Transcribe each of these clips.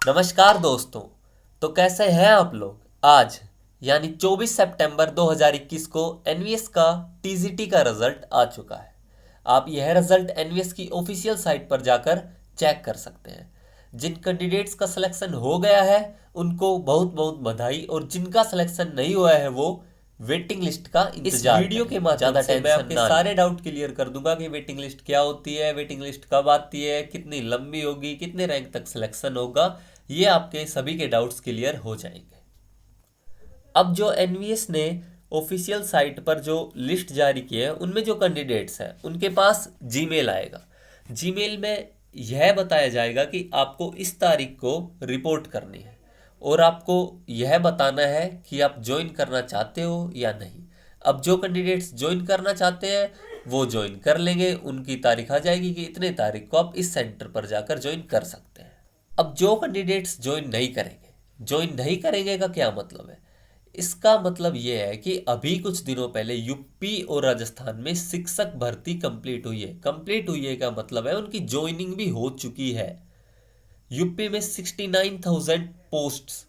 नमस्कार दोस्तों। तो कैसे हैं आप लोग। आज यानी 24 सितंबर 2021 को एनवीएस का टीजीटी का रिजल्ट आ चुका है। आप यह रिजल्ट एनवीएस की ऑफिशियल साइट पर जाकर चेक कर सकते हैं। जिन कैंडिडेट्स का सिलेक्शन हो गया है उनको बहुत बहुत बधाई, और जिनका सिलेक्शन नहीं हुआ है वो वेटिंग लिस्ट का इंतजार। इस वीडियो के माध्यम से मैं आपके सारे डाउट क्लियर कर दूंगा कि वेटिंग लिस्ट क्या होती है, वेटिंग लिस्ट कब आती है, कितनी लंबी होगी, कितने रैंक तक सिलेक्शन होगा। ये आपके सभी के डाउट्स क्लियर हो जाएंगे। अब जो एनवीएस ने ऑफिशियल साइट पर जो लिस्ट जारी की है उनमें जो कैंडिडेट्स हैं उनके पास जीमेल आएगा। जीमेल में यह बताया जाएगा कि आपको इस तारीख को रिपोर्ट करनी है और आपको यह बताना है कि आप ज्वाइन करना चाहते हो या नहीं। अब जो कैंडिडेट्स ज्वाइन करना चाहते हैं वो ज्वाइन कर लेंगे, उनकी तारीख आ जाएगी कि इतने तारीख को आप इस सेंटर पर जाकर ज्वाइन कर सकते हैं। अब जो कैंडिडेट्स ज्वाइन नहीं करेंगे का क्या मतलब है। इसका मतलब यह है कि अभी कुछ दिनों पहले यूपी और राजस्थान में शिक्षक भर्ती कंप्लीट हुई है का मतलब है उनकी ज्वाइनिंग भी हो चुकी है। यूपी में 69,000 पोस्ट्स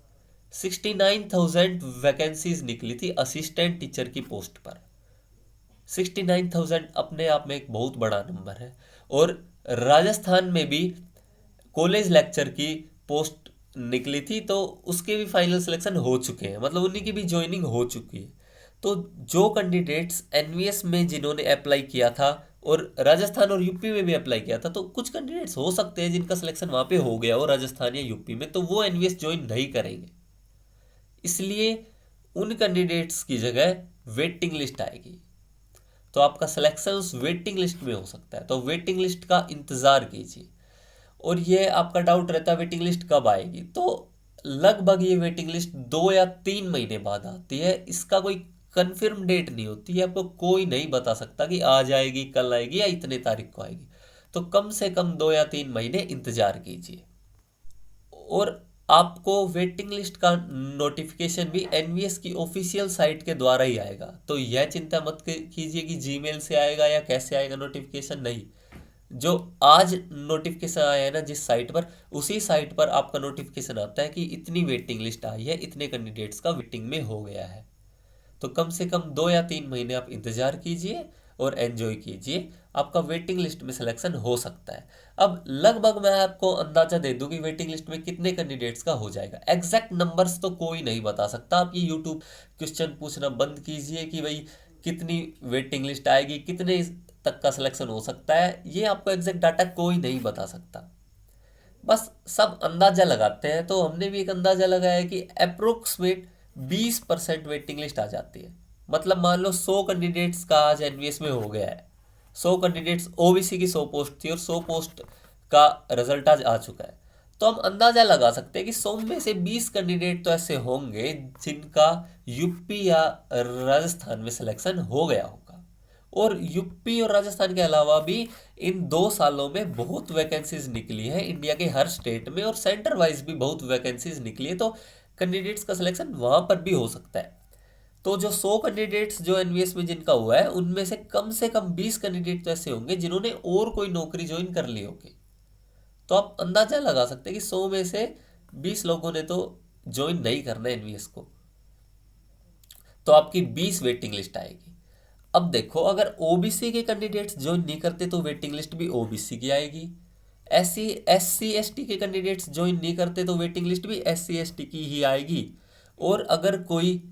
69,000 वैकेंसीज निकली थी असिस्टेंट टीचर की पोस्ट पर। 69,000 अपने आप में एक बहुत बड़ा नंबर है। और राजस्थान में भी कॉलेज लेक्चर की पोस्ट निकली थी तो उसके भी फाइनल सिलेक्शन हो चुके हैं, मतलब उन्हीं की भी ज्वाइनिंग हो चुकी है। तो जो कैंडिडेट्स एनवीएस में जिन्होंने अप्लाई किया था और राजस्थान और यूपी में भी अप्लाई किया था, तो कुछ कैंडिडेट्स हो सकते हैं जिनका सिलेक्शन वहां पे हो गया हो राजस्थान या यूपी में, तो वो एनवीएस ज्वाइन नहीं करेंगे। इसलिए उन कैंडिडेट्स की जगह वेटिंग लिस्ट आएगी, तो आपका सिलेक्शन उस वेटिंग लिस्ट में हो सकता है। तो वेटिंग लिस्ट का इंतज़ार कीजिए। और ये आपका डाउट रहता है वेटिंग लिस्ट कब आएगी, तो लगभग ये वेटिंग लिस्ट 2 या 3 महीने बाद आती है। इसका कोई कंफर्म डेट नहीं होती है, आपको कोई नहीं बता सकता कि आज आएगी, कल आएगी या इतने तारीख को आएगी। तो कम से कम 2 या 3 महीने इंतजार कीजिए। और आपको वेटिंग लिस्ट का नोटिफिकेशन भी एनवीएस की ऑफिशियल साइट के द्वारा ही आएगा। तो यह चिंता मत कीजिए कि जीमेल से आएगा या कैसे आएगा नोटिफिकेशन, नहीं। जो आज नोटिफिकेशन आया है ना जिस साइट पर, उसी साइट पर आपका नोटिफिकेशन आता है कि इतनी वेटिंग लिस्ट आई है, इतने कैंडिडेट्स का वेटिंग में हो गया है। तो कम से कम 2 या 3 महीने आप इंतजार कीजिए और एंजॉय कीजिए, आपका वेटिंग लिस्ट में सिलेक्शन हो सकता है। अब लगभग मैं आपको अंदाजा दे दूं कि वेटिंग लिस्ट में कितने कैंडिडेट्स का हो जाएगा। एग्जैक्ट नंबर्स तो कोई नहीं बता सकता। आप ये यूट्यूब क्वेश्चन पूछना बंद कीजिए कि भाई कितनी वेटिंग लिस्ट आएगी, कितने तक का सिलेक्शन हो सकता है, ये आपको एग्जैक्ट डाटा कोई नहीं बता सकता। बस सब अंदाजा लगाते हैं। तो हमने भी एक अंदाजा लगाया कि अप्रोक्सीमेट 20% वेटिंग लिस्ट आ जाती है। मतलब मान लो 100 कैंडिडेट्स का आज एनवीएस में हो गया है। 100 कैंडिडेट्स ओबीसी की 100 पोस्ट थी और 100 पोस्ट का रिजल्ट आज आ चुका है। तो हम अंदाजा लगा सकते हैं कि 100 में से 20 कैंडिडेट तो ऐसे होंगे जिनका यूपी या राजस्थान में सिलेक्शन हो गया होगा। और यूपी और राजस्थान के अलावा भी इन 2 सालों में बहुत वैकेंसीज निकली है इंडिया के हर स्टेट में, और सेंटर वाइज भी बहुत वैकेंसीज निकली है। तो कैंडिडेट्स का सिलेक्शन वहां पर भी हो सकता है। तो जो 100 कैंडिडेट्स जो एनवीएस में जिनका हुआ है उनमें से कम 20 कैंडिडेट तो ऐसे होंगे जिन्होंने और कोई नौकरी ज्वाइन कर ली होगी। तो आप अंदाजा लगा सकते हैं कि 100 में से 20 लोगों ने तो ज्वाइन नहीं करना एनवीएस को। तो आपकी 20 वेटिंग लिस्ट आएगी। अब देखो, अगर ओबीसी के कैंडिडेट्स ज्वाइन नहीं करते तो वेटिंग लिस्ट भी ओबीसी की आएगी। एससी एसटी के कैंडिडेट्स ज्वाइन नहीं करते तो वेटिंग लिस्ट भी एससी एसटी की ही आएगी। और अगर कोई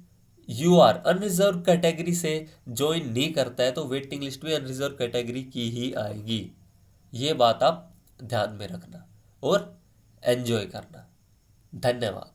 यूआर अनरिजर्व कैटेगरी से ज्वाइन नहीं करता है तो वेटिंग लिस्ट भी अनरिजर्व कैटेगरी की ही आएगी। ये बात आप ध्यान में रखना और एंजॉय करना। धन्यवाद।